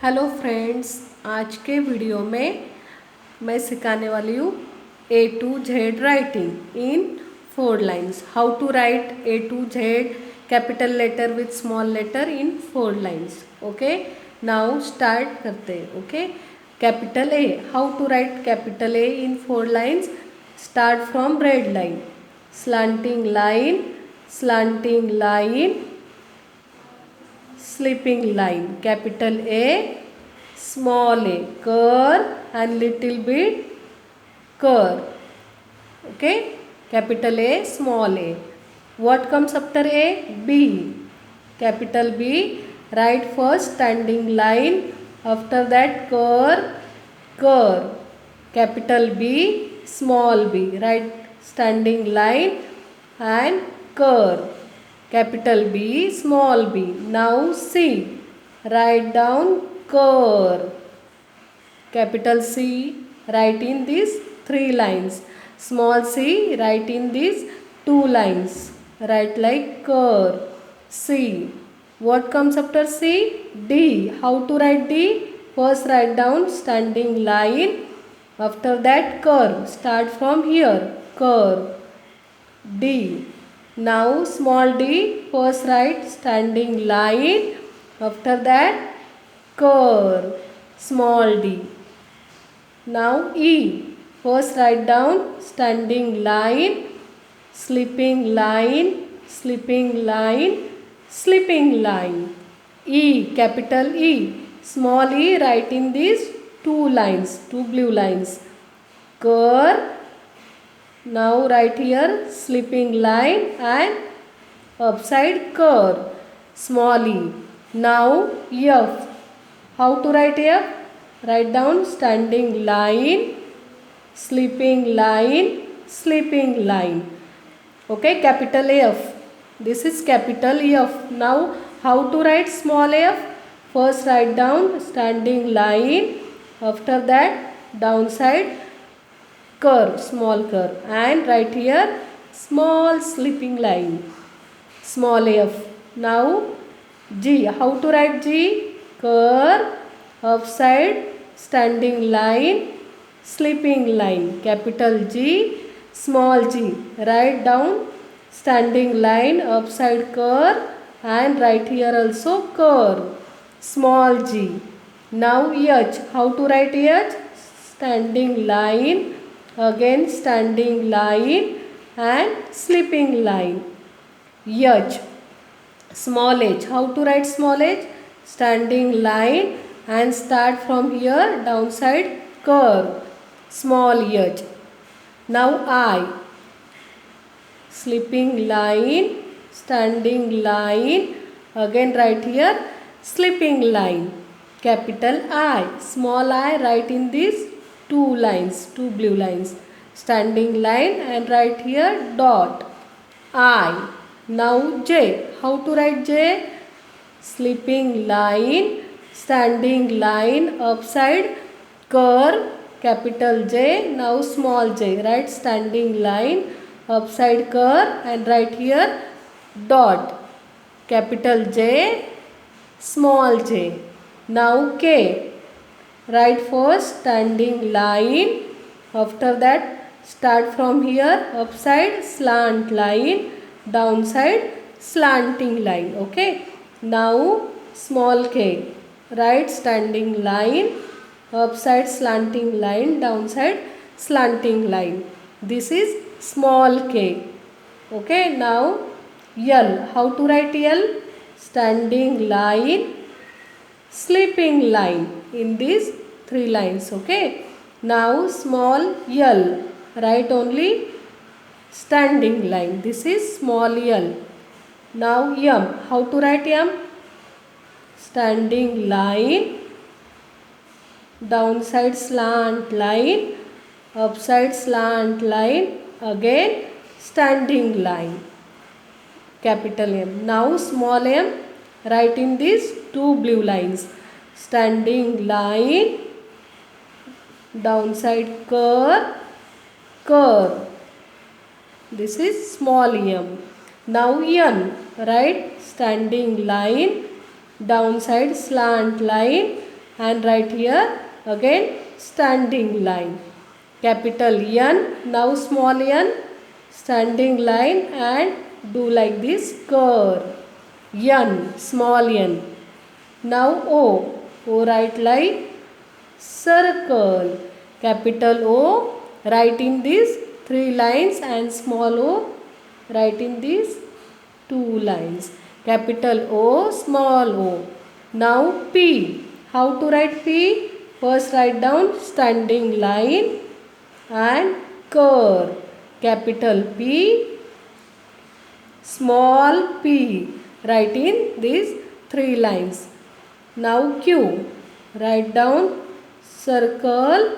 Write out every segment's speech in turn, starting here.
Hello friends, आज के video में मैं सिखाने वाली हूँ A to Z writing in 4 lines. How to write A to Z capital letter with small letter in 4 lines. Okay, now start करते हैं। ओके, capital A, how to write capital A in 4 lines. Start from red line, slanting line, slanting line, sleeping line. Capital A, small a, curve and little bit curve. Okay, capital A, small a. What comes after A? B. Capital B, write first standing line, after that curve, curve. Capital B, small b, write standing line and curve. Capital B, small b. Now C, write down curve. Capital C, write in these 3 lines. Small c, write in these 2 lines. Write like curve. C. What comes after C? D. How to write D? First write down standing line. After that curve. Start from here. Curve. D. Now small d, first write standing line, after that curve, small d. Now E, first write down standing line, sleeping line, sleeping line, sleeping line. E, capital E, small e, write in these 2 lines, 2 blue lines. Curve. Now write here sleeping line and upside curve, small e. Now F. How to write F? Write down standing line, sleeping line, sleeping line. Okay, capital F. This is capital F. Now how to write small f? First write down standing line, after that downside curve, small curve, and write here small sleeping line, small f. Now G, how to write G? Curve, upside standing line, sleeping line, capital G, small g. Write down standing line, upside curve, and write here also curve, small g. Now H, how to write H? Standing line, again standing line and sleeping line. H, small h. How to write small h? Standing line and start from here downside curve, small h. Now I, sleeping line, standing line, again write here sleeping line, capital I, small I, write in these 2 lines, 2 blue lines, standing line and write here dot, I. Now J, how to write J? Sleeping line, standing line, upside curve, capital J. Now small j, write standing line, upside curve and write here dot, capital J, small j. Now K, write first standing line, after that start from here upside slant line, downside slanting line. Okay, now small k, write standing line, upside slanting line, downside slanting line. This is small k. Okay, now L, how to write L? Standing line, sleeping line, in these 3 lines. Okay, now small l, write only standing line. This is small l. Now M, how to write M? Standing line, downside slant line, upside slant line, again standing line, capital M. Now small m, write in these 2 blue lines, standing line, downside curve, curve. This is small m. Now N, write standing line, downside slant line, and right here again standing line. Capital N, now small n, standing line and do like this curve. N, small n. Now O, write like circle. Capital O, write in these 3 lines and small o, write in these 2 lines. Capital O, small o. Now P. How to write P? First write down standing line and curve. Capital P, small p. Write in these 3 lines. Now Q. Write down circle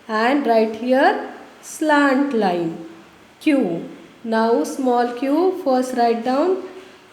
and write here slant line. Q. Now small q, first write down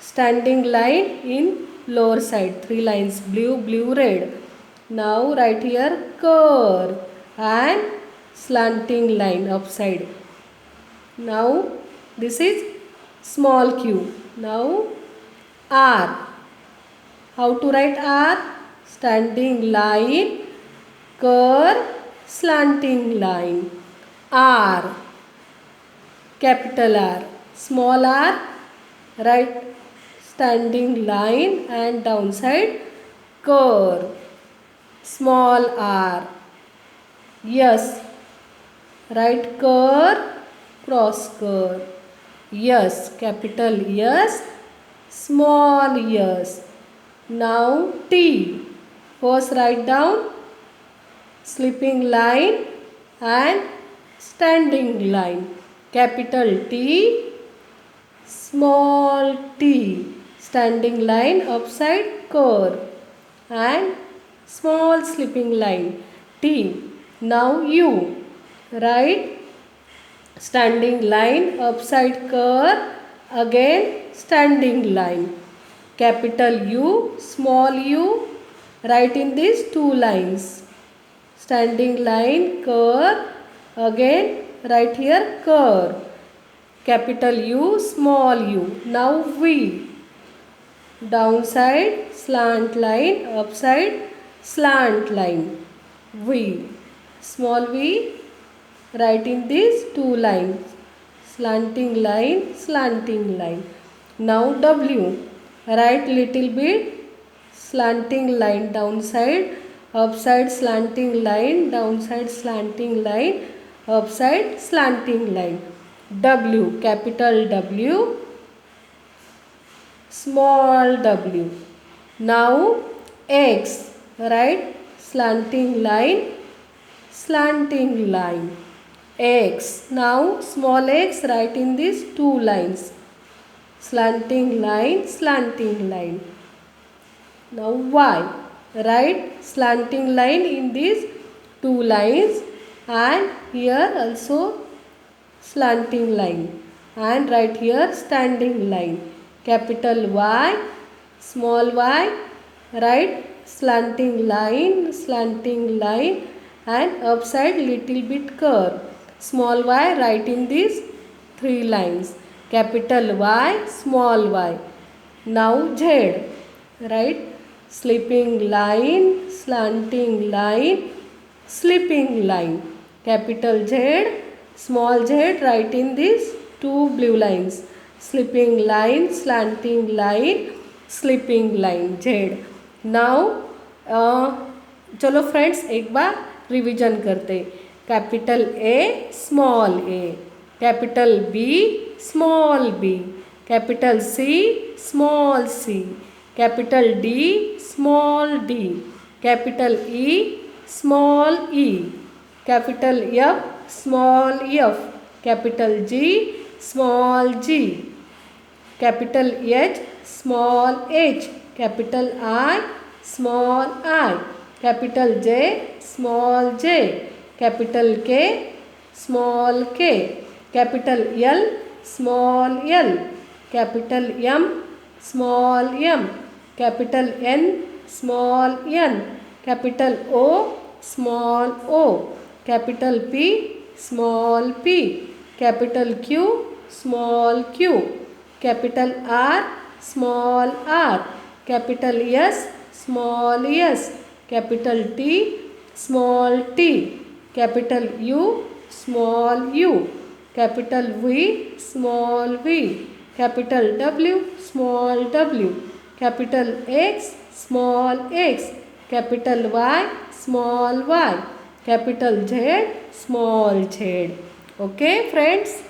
standing line in lower side, 3 lines, blue, blue, red. Now write here curve and slanting line upside. Now this is small q. Now R. How to write R? Standing line, curve, slanting line. R. Capital R. Small r, write standing line and downside curve. Small r. Yes. Write curve, cross curve. Yes. Capital yes. Small yes. Now T. First write down slipping line and standing line. Capital T, small t. Standing line upside curve and small slipping line T. Now U. Write standing line upside curve, again standing line. Capital U, small u, write in these 2 lines. Standing line, curve, again write here curve. Capital U, small u. Now V. Downside slant line, upside slant line. V. Small v, write in these 2 lines. Slanting line, slanting line. Now W. Write little bit slanting line downside, upside slanting line, downside slanting line, upside slanting line. W. Capital W, small w. Now X. Write slanting line, slanting line. X. Now small x, write in these 2 lines. Slanting line, slanting line. Now Y. Write slanting line in these 2 lines and here also slanting line, and write here standing line. Capital Y, small y, write slanting line, slanting line and upside little bit curve. Small y, write in these 3 lines. Capital Y, small y. Now Z. Write slipping line, slanting line, slipping line. Capital Z, small z, write in these 2 blue lines. Slipping line, slanting line, slipping line. Z. Now चलो friends एक बार revision करते. Capital A, small a. Capital B, small b. Capital C, small c. Capital D, small d. Capital E, small e. Capital F, small f. Capital G, small g. Capital H, small h. Capital I, small I. Capital J, small j. Capital K, small k. Capital L, small l. Capital M, small m. Capital N, small n. Capital O, small o. Capital P, small p. Capital Q, small q. Capital R, small r. Capital S, small s. capital T, small t, capital U, small u, capital V, small v, capital W, small w, capital X, small x, capital Y, small y, capital Z, small z. Okay friends.